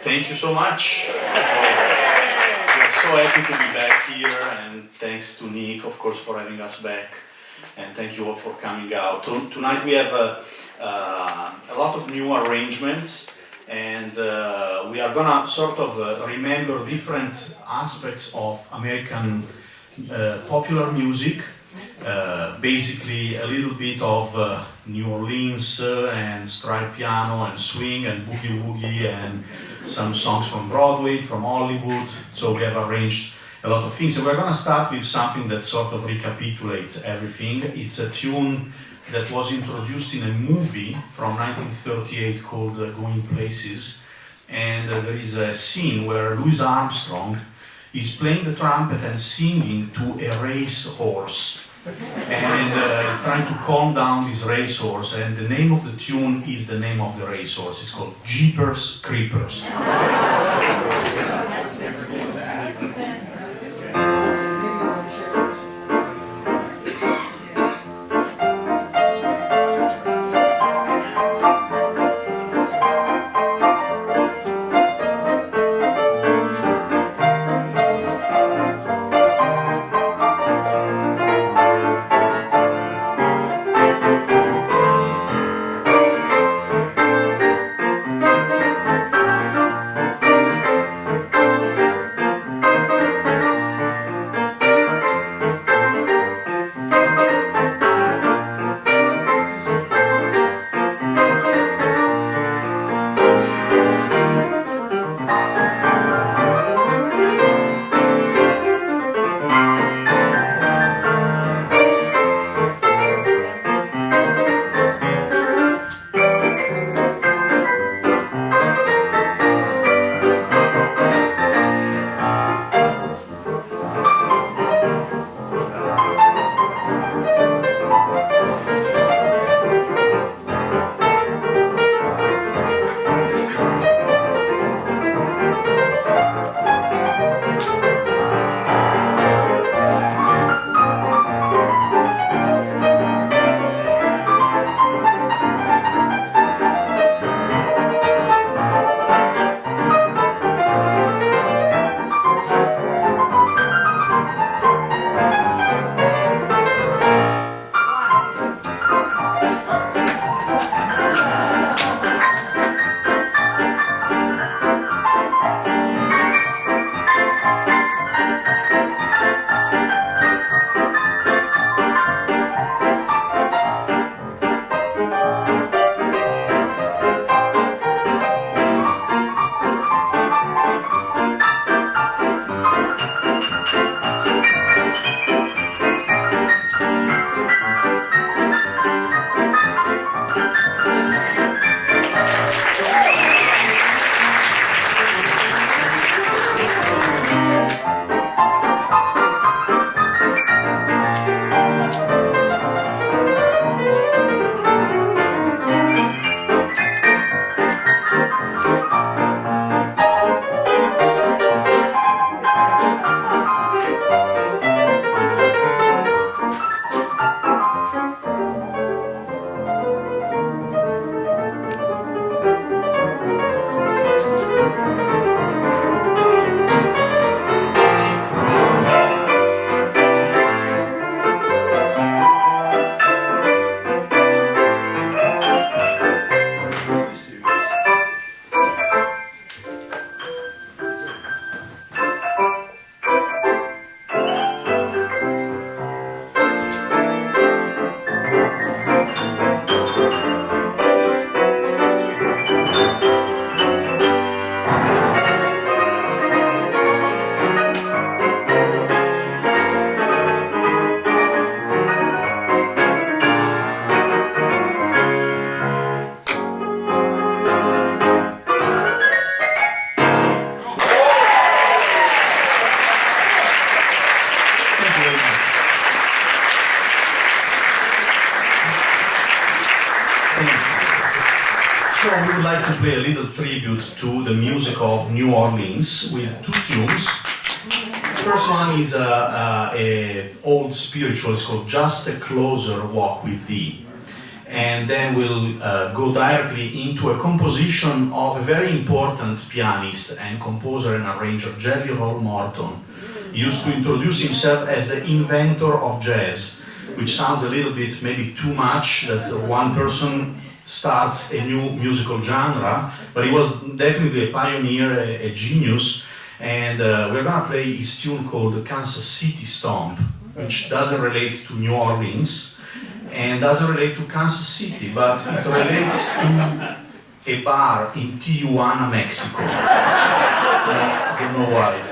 Thank you so much. We're so happy to be back here, and thanks to Nick, of course, for having us back. And thank you all for coming out. Tonight we have a lot of new arrangements, and we are gonna sort of remember different aspects of American popular music. Basically a little bit of New Orleans and stride piano and swing and boogie woogie and some songs from Broadway, from Hollywood. So we have arranged a lot of things, and we're going to start with something that sort of recapitulates everything. It's a tune that was introduced in a movie from 1938 called Going Places, and there is a scene where Louis Armstrong is playing the trumpet and singing to a racehorse, and he's trying to calm down this racehorse, and the name of the tune is the name of the racehorse. It's called Jeepers Creepers. We would like to play a little tribute to the music of New Orleans with two tunes. The first one is a old spiritual. It's called Just a Closer Walk with Thee. and then we'll go directly into a composition of a very important pianist and composer and arranger, Jelly Roll Morton. He used to introduce himself as the inventor of jazz, which sounds a little bit maybe too much, that one person starts a new musical genre, but he was definitely a pioneer, a genius, and we're gonna play his tune called Kansas City Stomp, which doesn't relate to New Orleans and doesn't relate to Kansas City, but it relates to a bar in Tijuana, Mexico. I don't know why.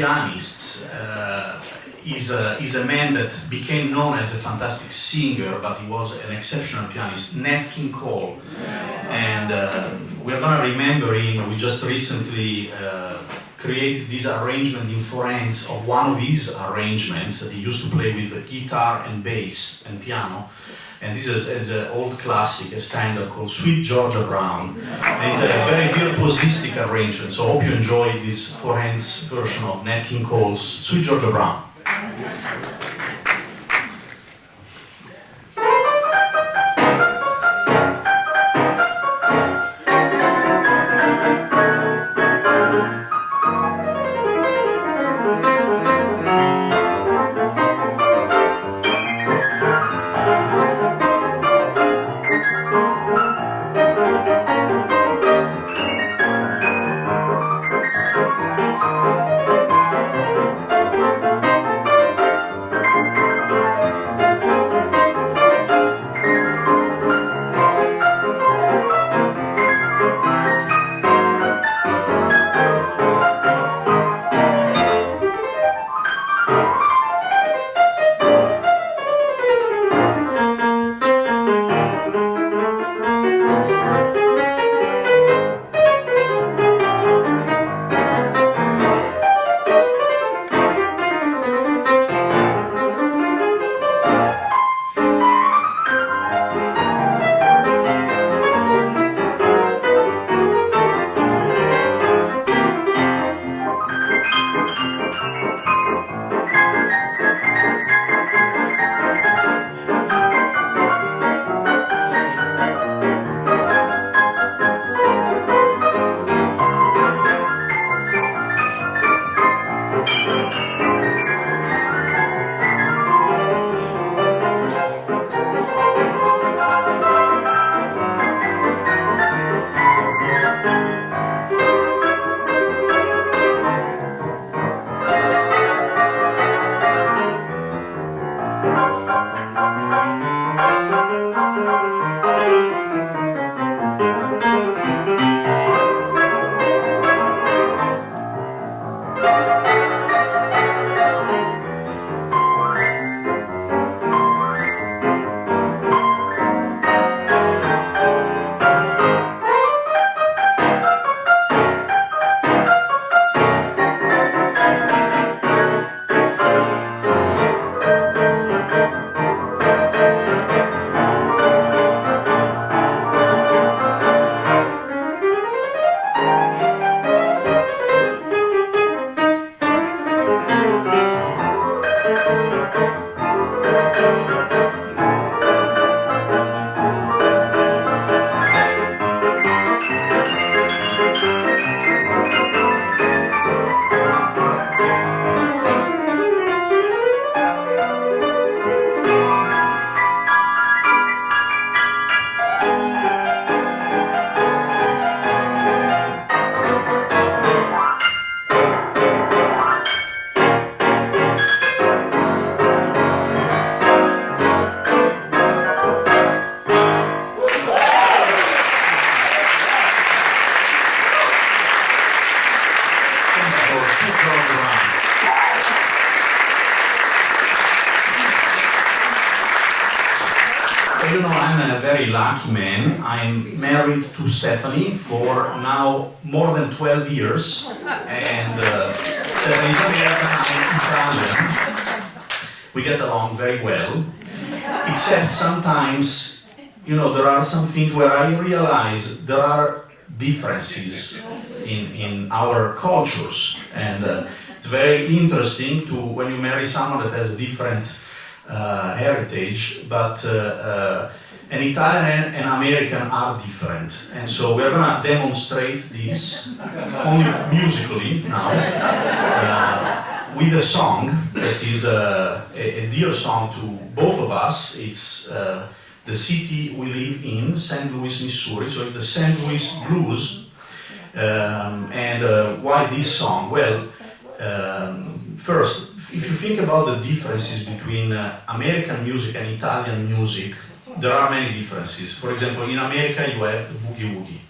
pianists. Is a man that became known as a fantastic singer, but he was an exceptional pianist, Nat King Cole. And we're going to remember him. We just recently created this arrangement in Florence of one of his arrangements that he used to play with the guitar and bass and piano. And this is an old classic, a standard called Sweet Georgia Brown. And it's a very virtuosistic arrangement, so I hope you enjoy this Florence version of Nat King Cole's Sweet Georgia Brown. You know, I'm a very lucky man. I'm married to Stephanie for now more than 12 years. And Stephanie's American, I'm Italian. We get along very well. Except sometimes, you know, there are some things where I realize there are differences in our cultures. And it's very interesting to, when you marry someone that has a different heritage, but an Italian and American are different, and so we're gonna demonstrate this only musically now with a song that is a dear song to both of us. It's the city we live in, St. Louis, Missouri, so it's the St. Louis Blues. And why this song? Well, first, if you think about the differences between American music and Italian music, there are many differences. For example, in America you have the boogie woogie.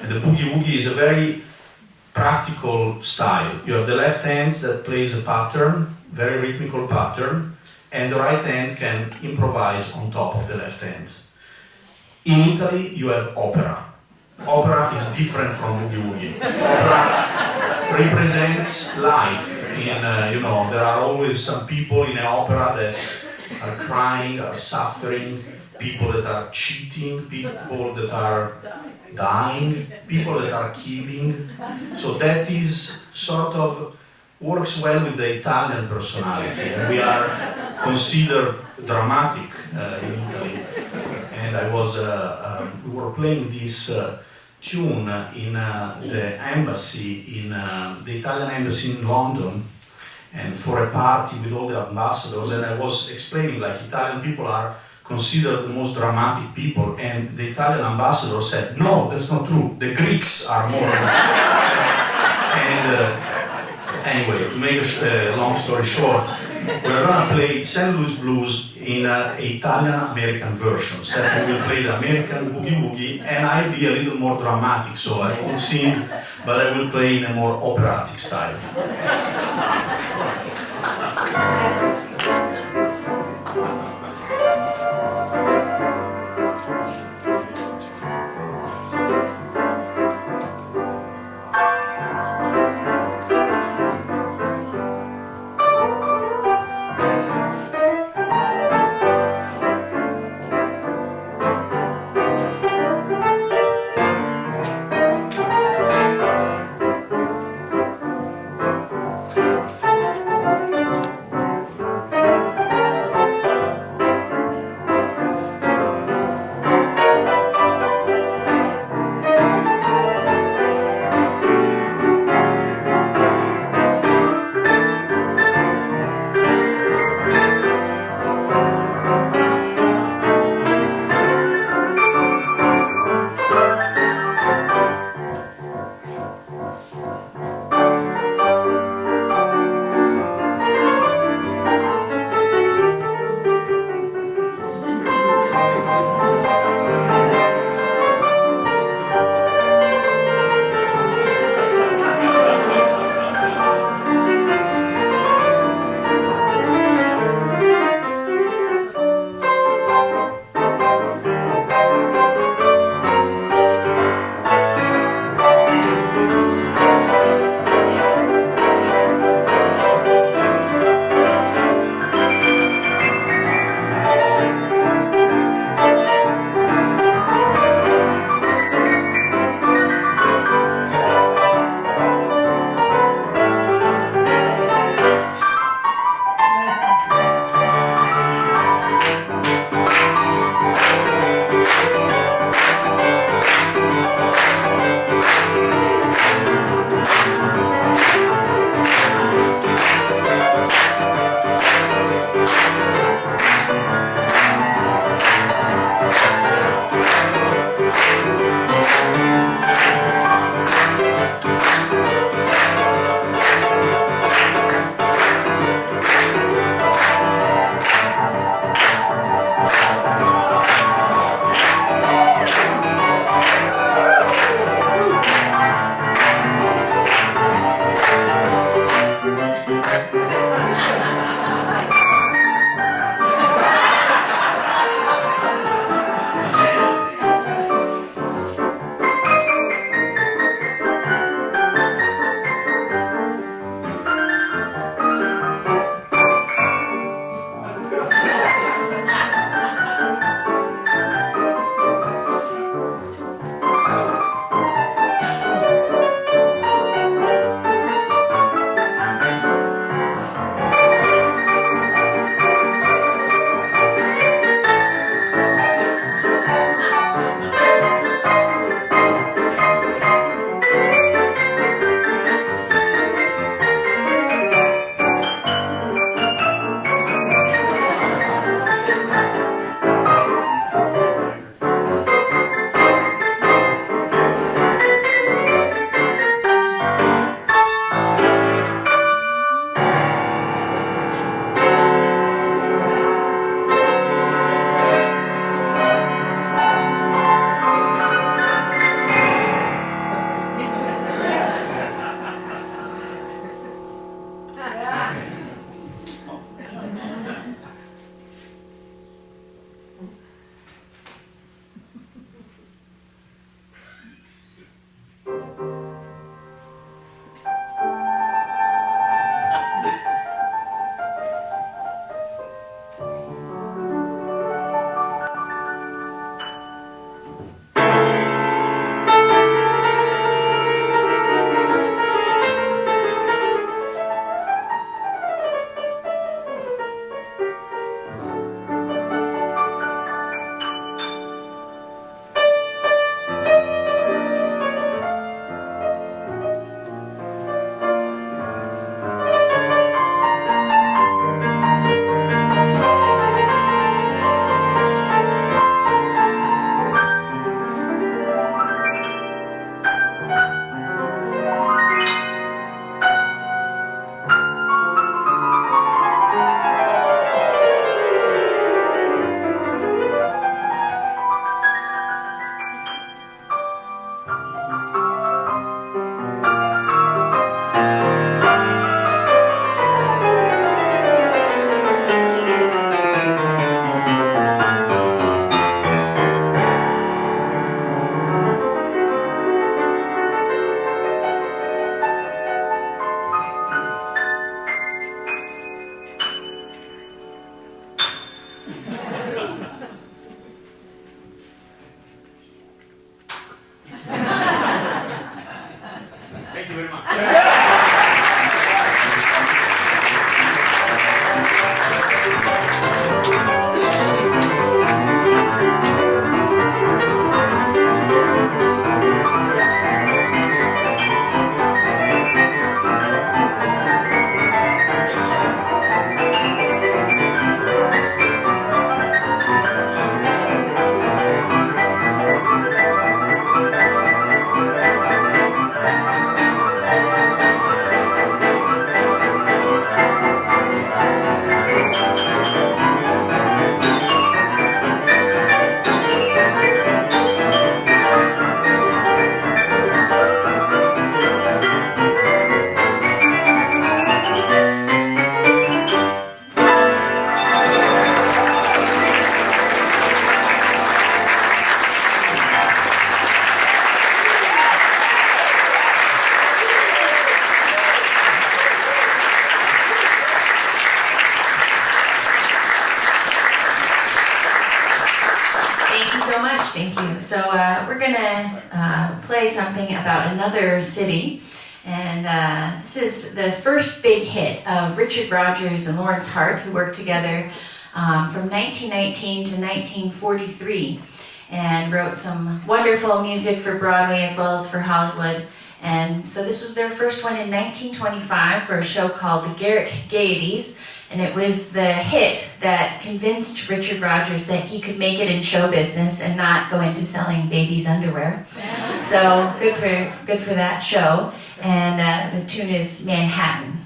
And the boogie woogie is a very practical style. You have the left hand that plays a pattern, very rhythmical pattern, and the right hand can improvise on top of the left hand. In Italy, you have opera. Opera is different from boogie woogie. Opera represents life. There are always some people in an opera that are crying, are suffering, people that are cheating, people that are dying, people that are killing. So that is sort of works well with the Italian personality, and we are considered dramatic in Italy. And we were playing this tune in the embassy, in the Italian embassy in London, and for a party with all the ambassadors, and I was explaining like Italian people are considered the most dramatic people, and the Italian ambassador said, no, that's not true, the Greeks are more. And anyway, to make a long story short, we're going to play St. Louis Blues in an Italian-American version. Stefan will play the American boogie-woogie, and I'll be a little more dramatic, so I won't sing, but I will play in a more operatic style. much. Thank you. So we're going to play something about another city. And this is the first big hit of Richard Rodgers and Lawrence Hart, who worked together from 1919 to 1943 and wrote some wonderful music for Broadway as well as for Hollywood. And so this was their first one in 1925 for a show called The Garrick Gaieties. And it was the hit that convinced Richard Rodgers that he could make it in show business and not go into selling babies' underwear. So good for that show. And the tune is Manhattan.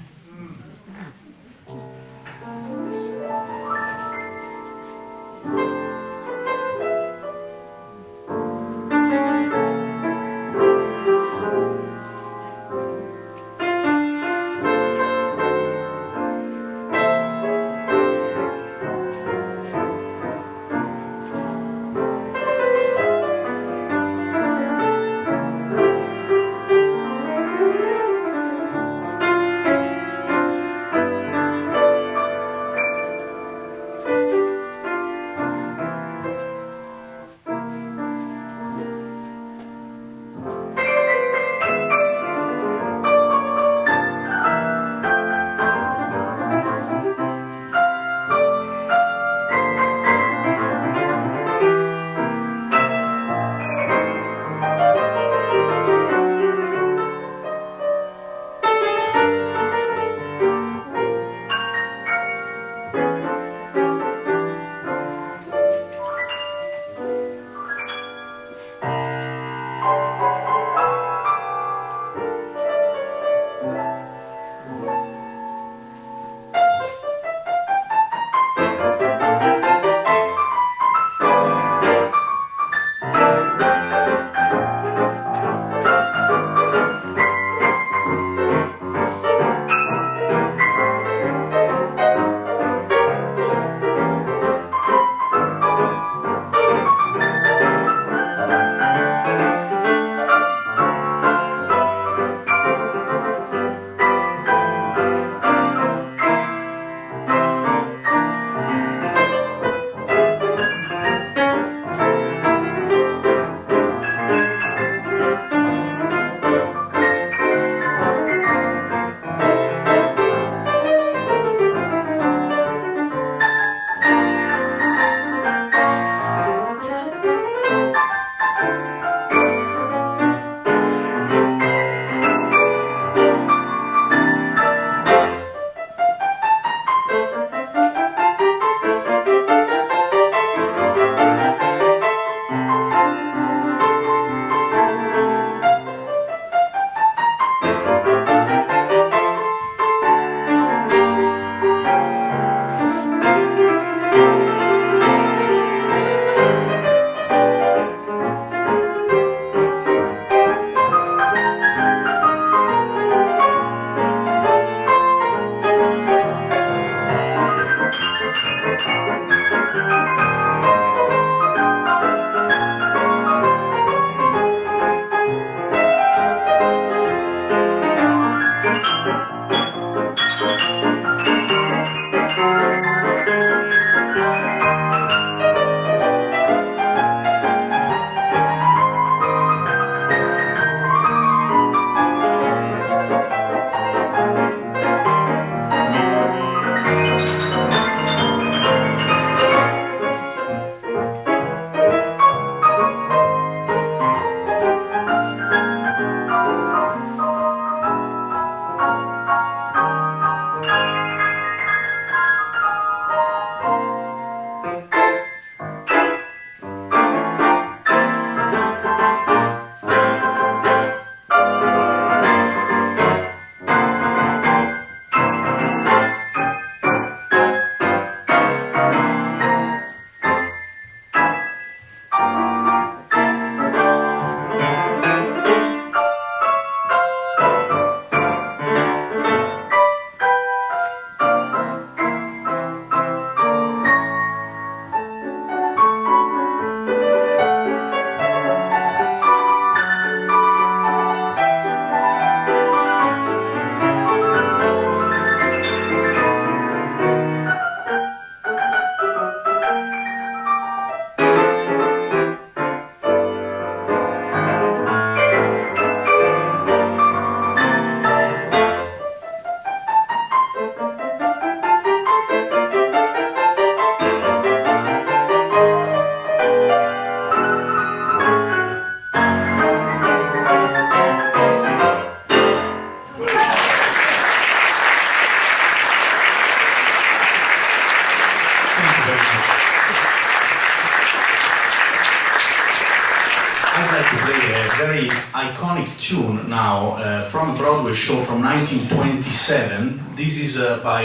to play a very iconic tune now from a Broadway show from 1927. This is by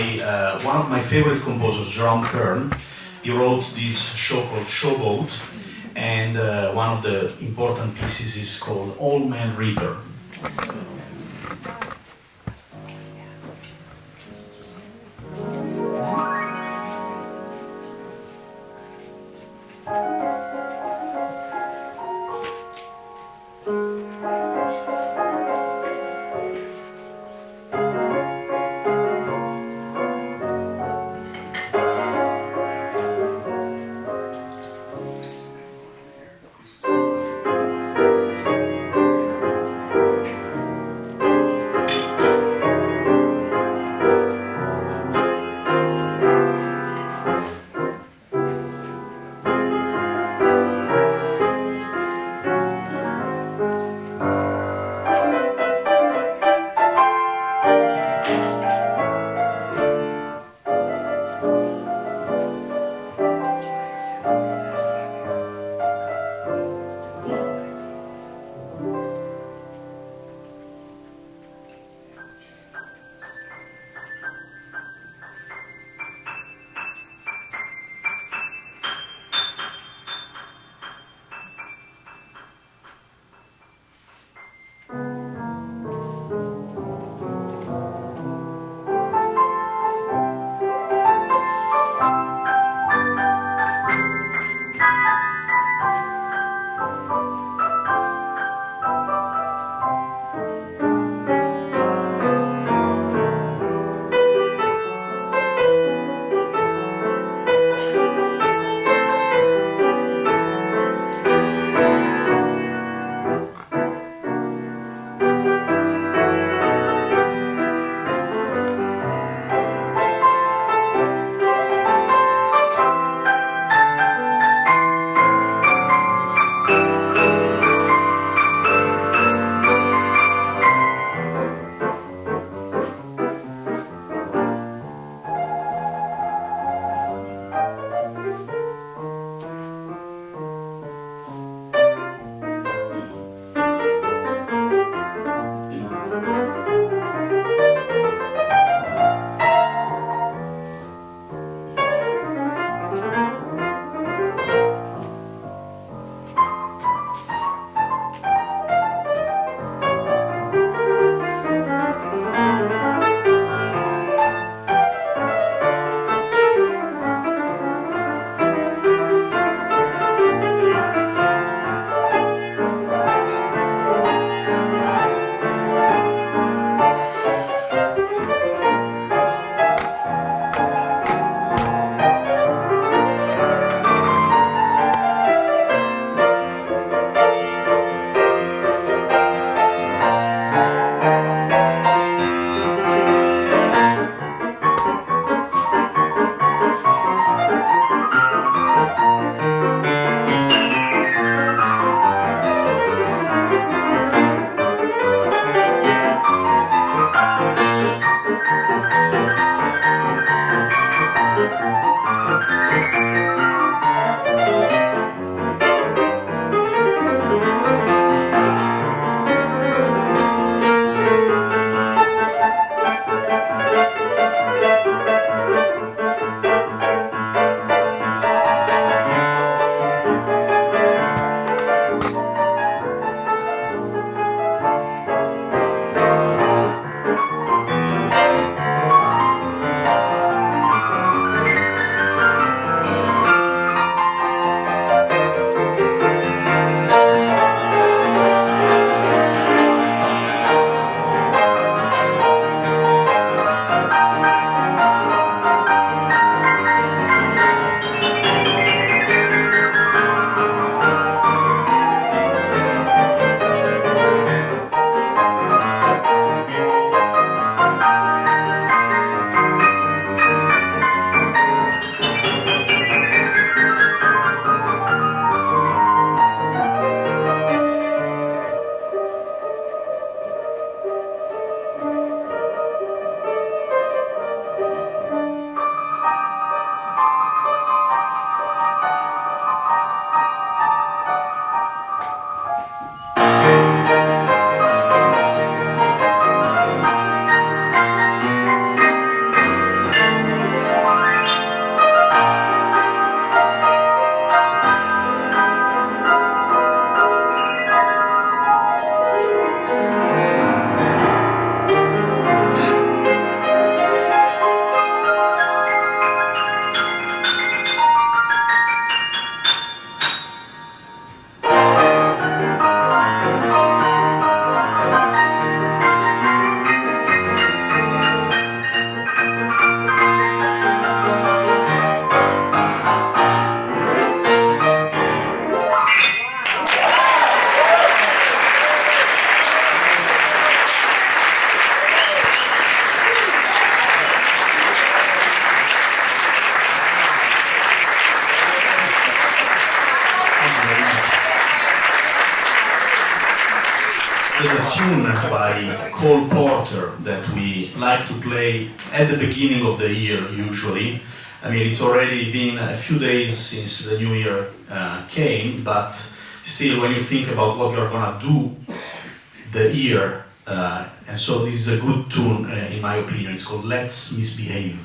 one of my favorite composers, Jerome Kern. He wrote this show called Showboat, and one of the important pieces is called Old Man River. tune by Cole Porter that we like to play at the beginning of the year usually. I mean, it's already been a few days since the new year came, but still, when you think about what you're gonna do the year, and so this is a good tune, in my opinion. It's called Let's Misbehave.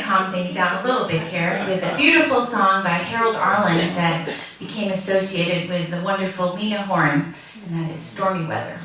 calm things down a little bit here with a beautiful song by Harold Arlen that became associated with the wonderful Lena Horne, and that is Stormy Weather.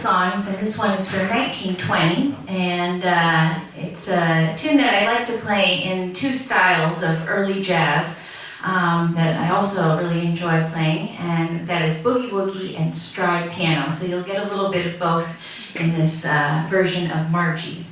songs, and this one is from 1920, and it's a tune that I like to play in two styles of early jazz that I also really enjoy playing, and that is boogie woogie and stride piano. So you'll get a little bit of both in this version of Margie.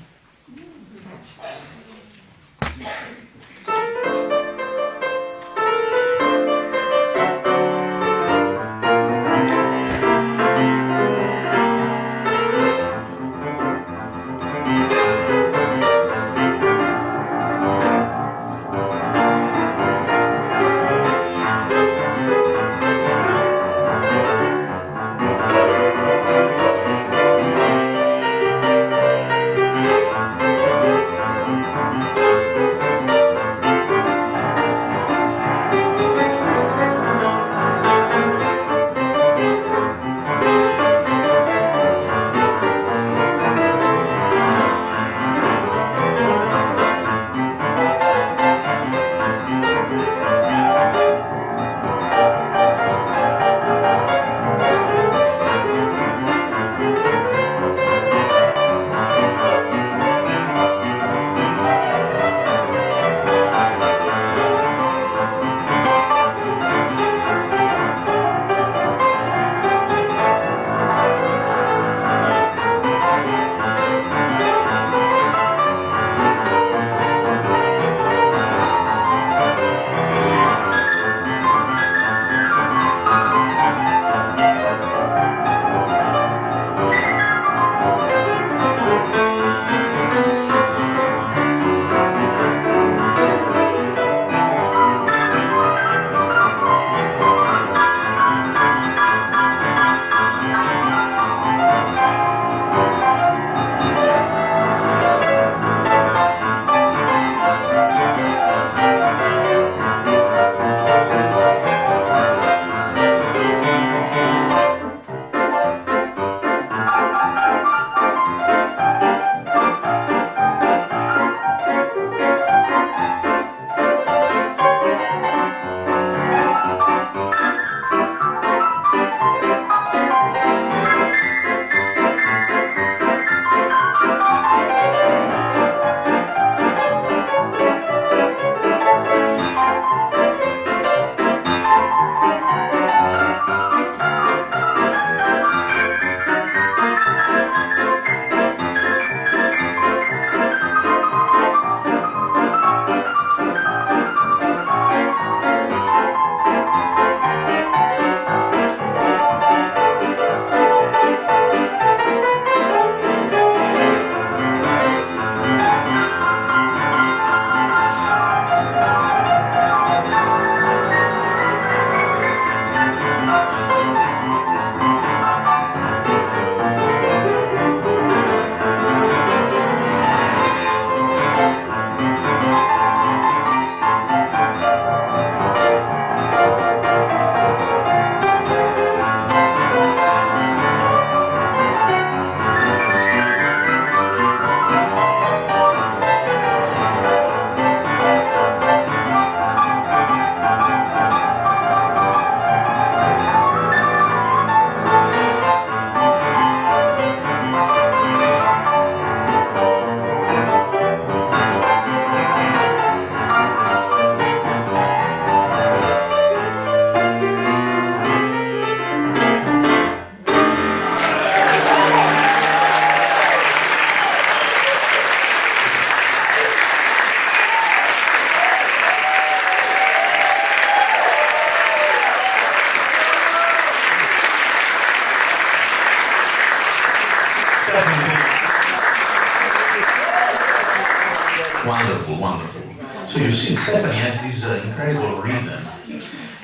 Wonderful, wonderful. So you see, Stephanie has this incredible rhythm.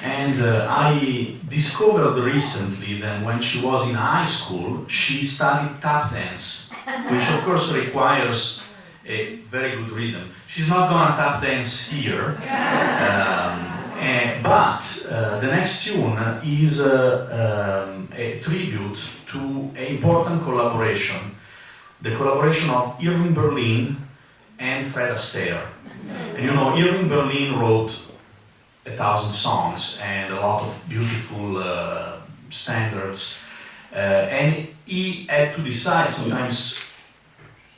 And I discovered recently that when she was in high school, she studied tap dance, which of course requires a very good rhythm. She's not gonna tap dance here, but the next tune is a tribute to an important collaboration, the collaboration of Irving Berlin and Fred Astaire. And you know, Irving Berlin wrote 1,000 songs and a lot of beautiful standards. And he had to decide sometimes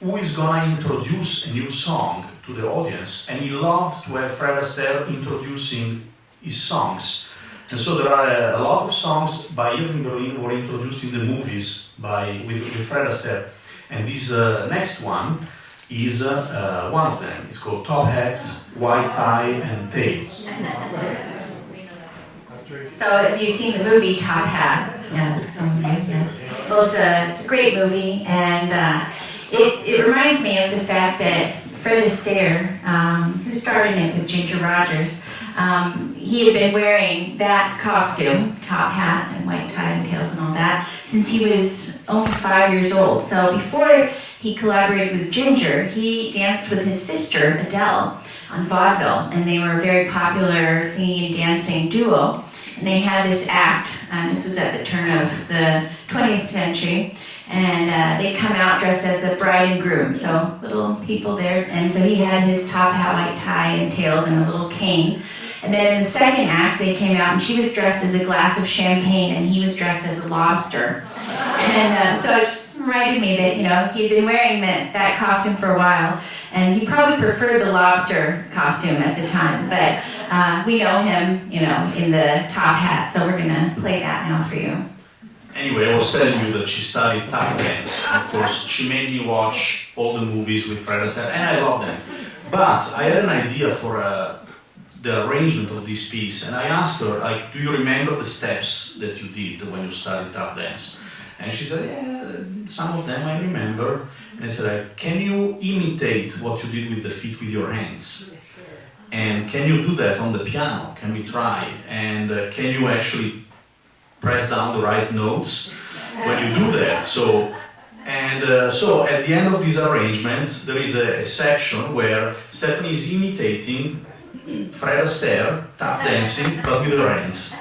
who is going to introduce a new song to the audience, and he loved to have Fred Astaire introducing his songs. And so there are a lot of songs by Irving Berlin were introduced in the movies with Fred Astaire. And this next one is one of them. It's called Top Hat, White Tie and Tails. So have you seen the movie Top Hat? Yeah, some of you, yes. Well, it's a great movie, and it reminds me of the fact that Fred Astaire, who starred in it with Ginger Rogers, he had been wearing that costume, top hat and white tie and tails and all that, since he was only 5 years old. So before he collaborated with Ginger, he danced with his sister, Adele, on vaudeville, and they were a very popular singing and dancing duo. And they had this act, and this was at the turn of the 20th century, and they'd come out dressed as a bride and groom, so little people there. And so he had his top hat, white tie, and tails, and a little cane. And then in the second act, they came out, and she was dressed as a glass of champagne, and he was dressed as a lobster. And so it just reminded me that, he had been wearing that costume for a while, and he probably preferred the lobster costume at the time. But we know him, in the top hat, so we're going to play that now for you. Anyway, I was telling you that she studied tap dance. Of course, she made me watch all the movies with Fred Astaire, and I love them. But I had an idea for the arrangement of this piece, and I asked her, do you remember the steps that you did when you studied tap dance? And she said, yeah, some of them I remember. And I said, can you imitate what you did with the feet with your hands? And can you do that on the piano? Can we try? And can you actually press down the right notes when you do that? So at the end of this arrangement, there is a section where Stephanie is imitating Fred Astaire, tap dancing, but with her hands.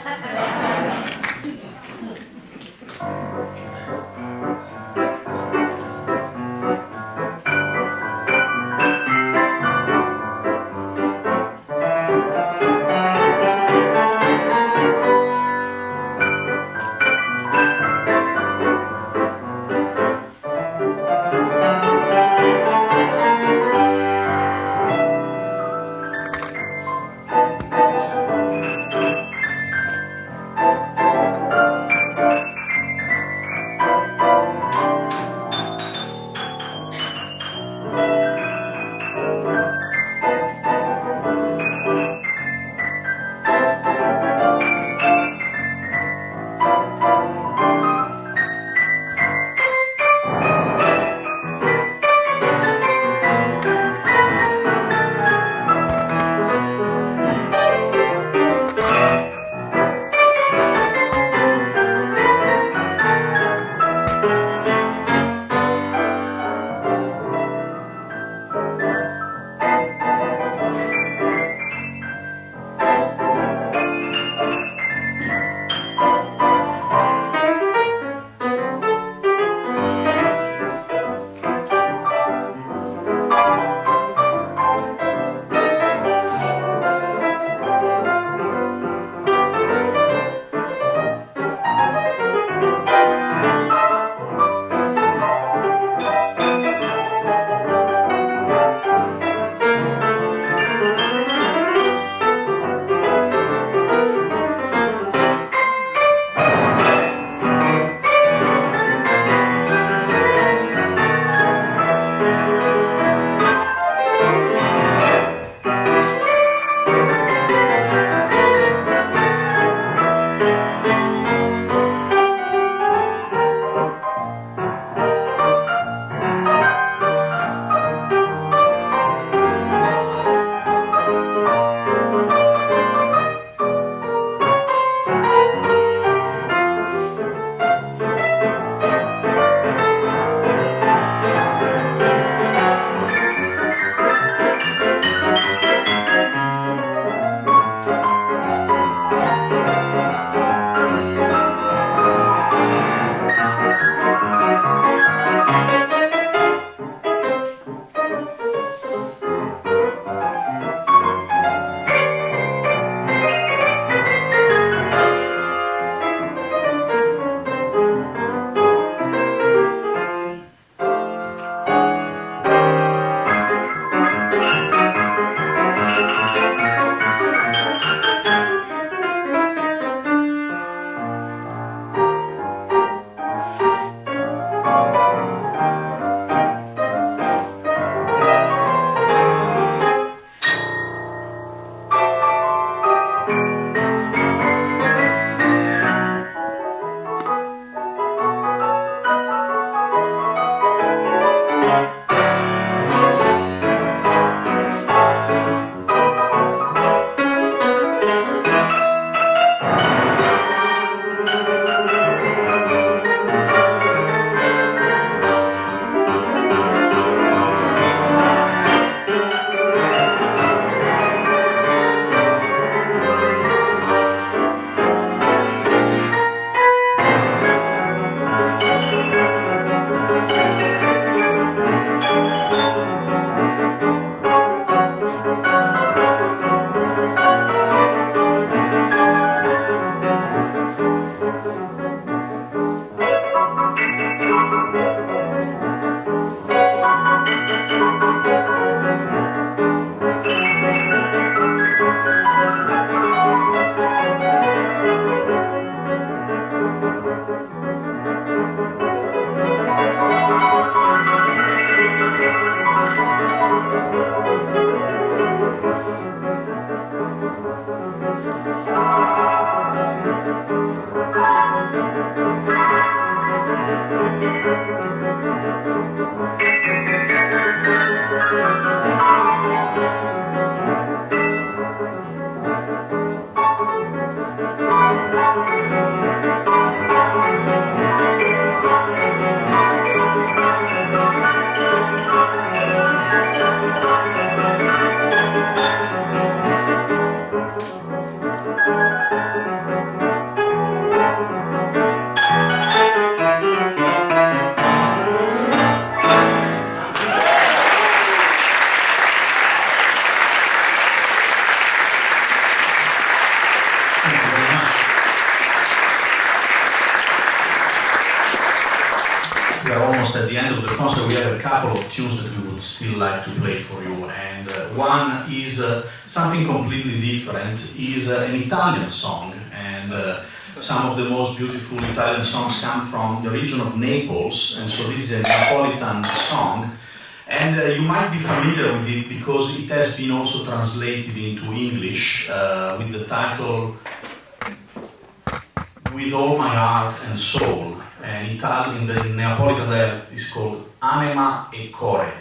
We are almost at the end of the concert. We have a couple of tunes that we would still like to play for you, and one is something completely different. Is an Italian song, and some of the most beautiful Italian songs come from the region of Naples, and so this is a Neapolitan song. And you might be familiar with it because it has been also translated into English with the title With All My Heart and Soul. And Italian, in the Neapolitan dialect, is called Anima e Core.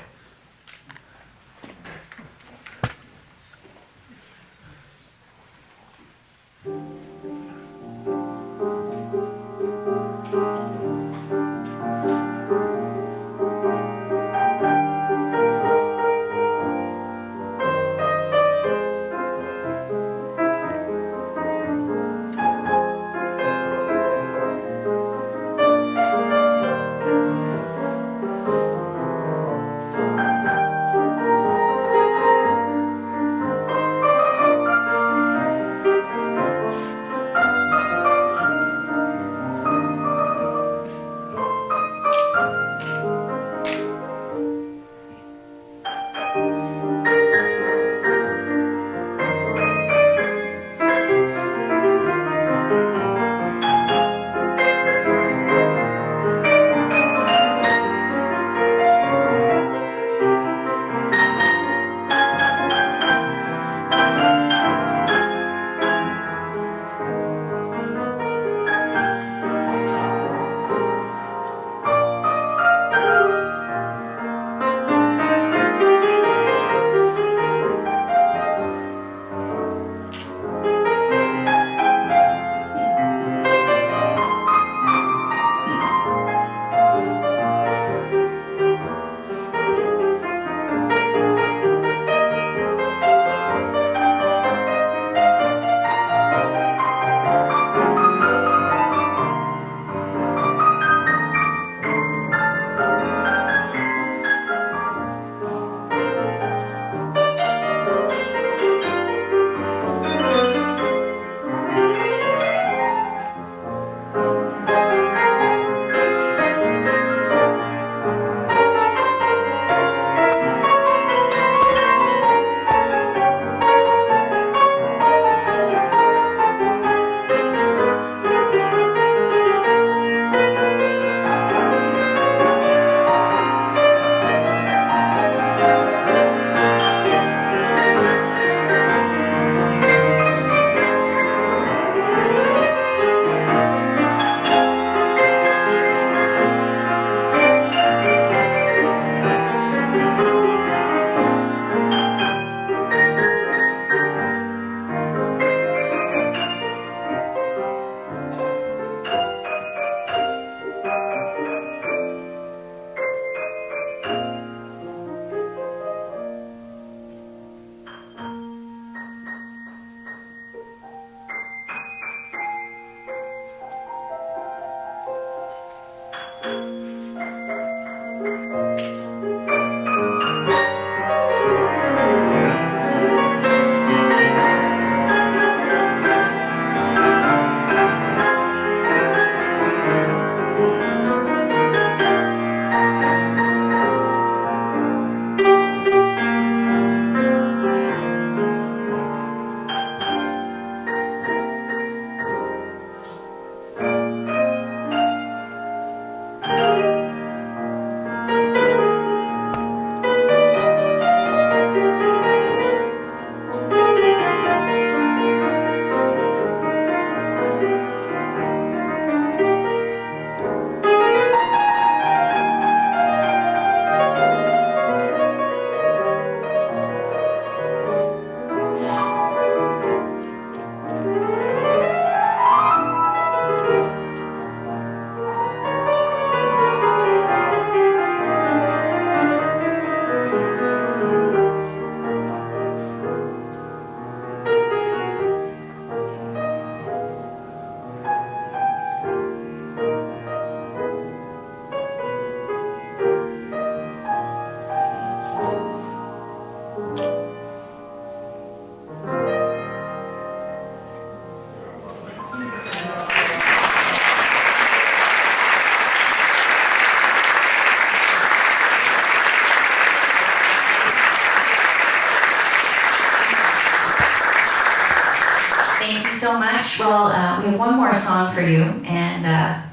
so much. Well, we have one more song for you, and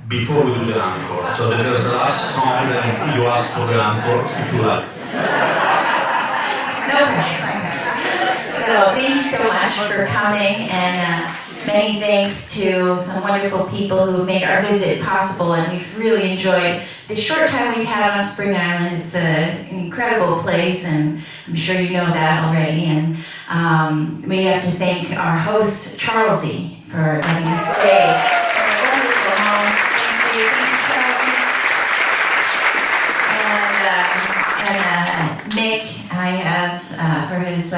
before we do the encore, so there's the last song, then you ask for the encore if you like. no pressure. So thank you so much for coming, and many thanks to some wonderful people who made our visit possible, and we've really enjoyed the short time we've had on Spring Island. It's an incredible place, and I'm sure you know that already. And we have to thank our host, Charlesy, for letting us stay in our wonderful home. Thank you, Charlesy. And Nick, for his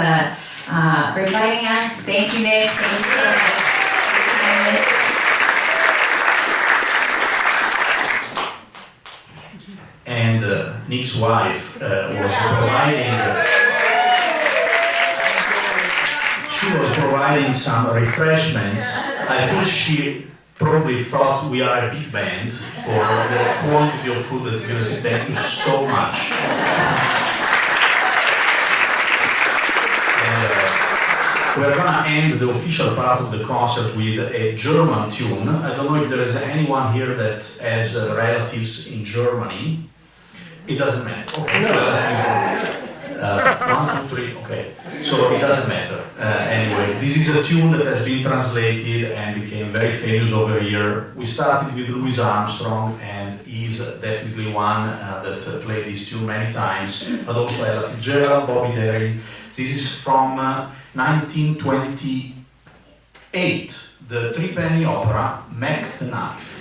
for inviting us. Thank you, Nick. Thank you so much. And Nick's wife was providing some refreshments. I think she probably thought we are a big band for the quantity of food that we're going to see. Thank you so much. We're going to end the official part of the concert with a German tune. I don't know if there is anyone here that has relatives in Germany. It doesn't matter. Okay. 1, 2, 3. Okay. So it doesn't matter. Anyway, this is a tune that has been translated and became very famous over here. We started with Louis Armstrong, and he's definitely one that played this tune many times. But also Ella Fitzgerald, Bobby Darin. This is from 1928, the three-penny opera, Mac the Knife.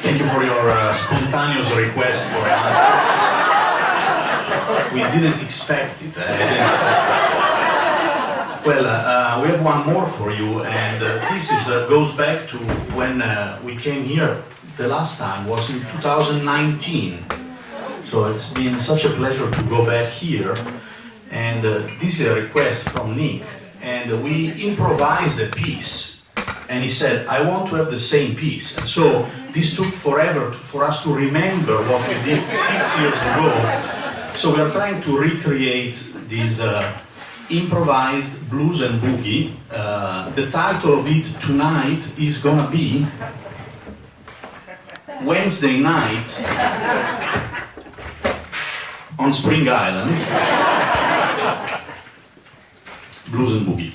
Thank you for your spontaneous request for we didn't expect it. Well, we have one more for you, and this goes back to when we came here the last time, was in 2019. So it's been such a pleasure to go back here, and this is a request from Nick, and we improvised a piece. And he said, I want to have the same piece. And so this took forever for us to remember what we did 6 years ago. So we are trying to recreate this improvised blues and boogie. The title of it tonight is gonna be Wednesday Night on Spring Island. Blues and boogie.